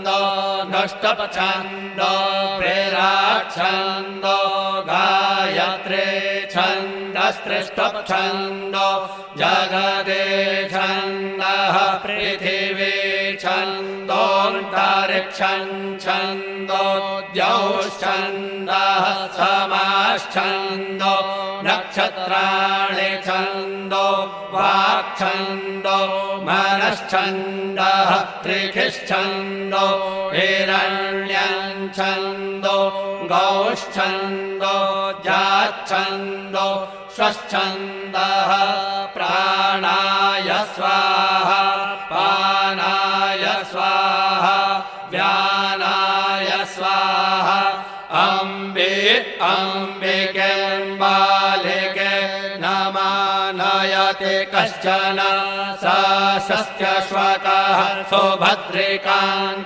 छन्दो नष्टपछन्दो प्रेराच्छन्दो गायत्रे छन्दस्त्रिष्टपछन्दो जगदे छन्दः पृथिवी छन्दोऽन्तरिक्षं छन्दो द्यौश्छन्दः समाश्छन्दो नक्षत्राणि छन्दो वाक्छन्दो मनश्छन्दः त्रिखिश्छन्दो हिरण्यं छन्दो गौश्छन्दो जाच्छन्दो स्वच्छन्दः प्राणाय स्वाहा पानाय स्वाहा व्यानाय स्वाहा अम्बे अम्बिके बालिके नमानयते कश्चन स शस्त्यश्वकः सुभद्रिकान्